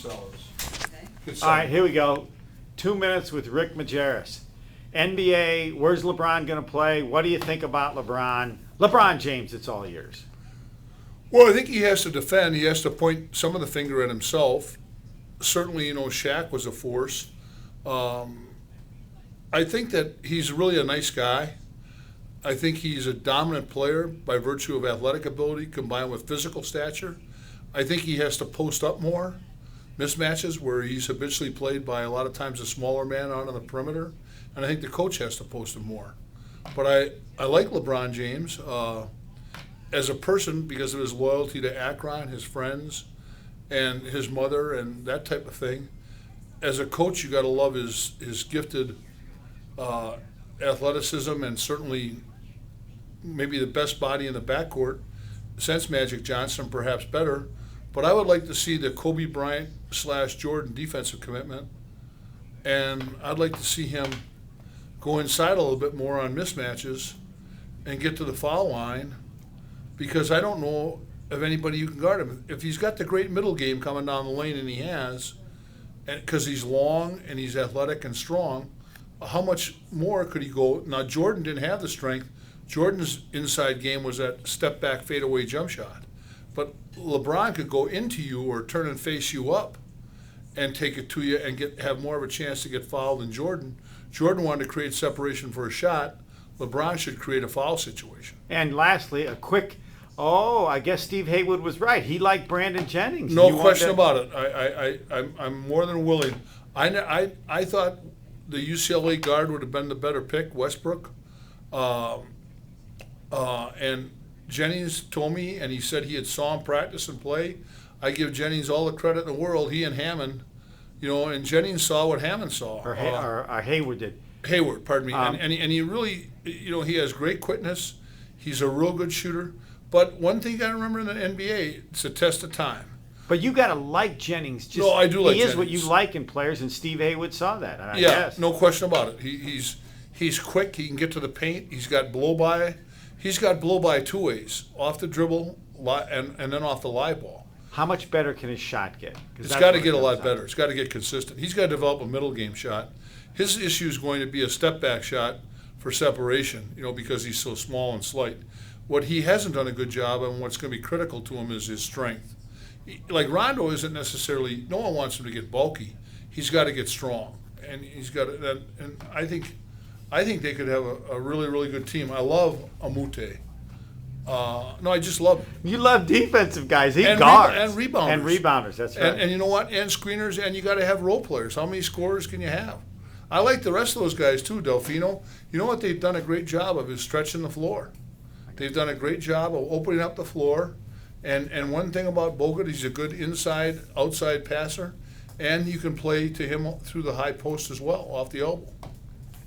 sellers. Okay. Good All right, seller. here we go. 2 minutes with Rick Majerus. NBA, where's LeBron going to play? What do you think about LeBron? LeBron James, it's all yours. Well, I think he has to defend. He has to point some of the finger at himself. Certainly, Shaq was a force. I think that he's really a nice guy. I think he's a dominant player by virtue of athletic ability combined with physical stature. I think he has to post up more. Mismatches where he's habitually played by a lot of times a smaller man out on the perimeter. And I think the coach has to post him more. But I like LeBron James as a person because of his loyalty to Akron, his friends, and his mother, and that type of thing. As a coach, you got to love his gifted athleticism and certainly maybe the best body in the backcourt since Magic Johnson, perhaps better. But I would like to see the Kobe Bryant / Jordan defensive commitment, and I'd like to see him go inside a little bit more on mismatches and get to the foul line, because I don't know of anybody who can guard him. If he's got the great middle game coming down the lane, and he has, because he's long and he's athletic and strong, how much more could he go? Now, Jordan didn't have the strength. Jordan's inside game was that step-back fadeaway jump shot. But LeBron could go into you or turn and face you up and take it to you and have more of a chance to get fouled than Jordan. Jordan wanted to create separation for a shot. LeBron should create a foul situation. And lastly, a quick, I guess Steve Haywood was right. He liked Brandon Jennings. No question about it. I'm more than willing. I thought the UCLA guard would have been the better pick, Westbrook. And Jennings told me, and he said he had saw him practice and play. I give Jennings all the credit in the world, he and Hammond, and Jennings saw what Hammond saw. Or Hayward did. Hayward, pardon me. And he really, he has great quickness. He's a real good shooter. But one thing you got to remember in the NBA, it's a test of time. But you got to like Jennings. No, I do like Jennings. He is what you like in players, and Steve Haywood saw that. I Yeah, guess. no question about it. He's quick. He can get to the paint. He's got blow-by. He's got blow-by two ways, off the dribble and then off the live ball. How much better can his shot get? It's got to get a lot better. It's got to get consistent. He's got to develop a middle game shot. His issue is going to be a step-back shot for separation, because he's so small and slight. What he hasn't done a good job of, and what's going to be critical to him, is his strength. Like Rondo isn't necessarily, no one wants him to get bulky. He's got to get strong, and he's got to, and I think they could have a really, really good team. I love Amute. No, I just love him. You love defensive guys. He And guards. and rebounders. And rebounders, that's right. And you know what? And screeners, and you got to have role players. How many scorers can you have? I like the rest of those guys too, Delfino. You know what they've done a great job of is stretching the floor. They've done a great job of opening up the floor. And one thing about Bogut, he's a good inside, outside passer. And you can play to him through the high post as well, off the elbow.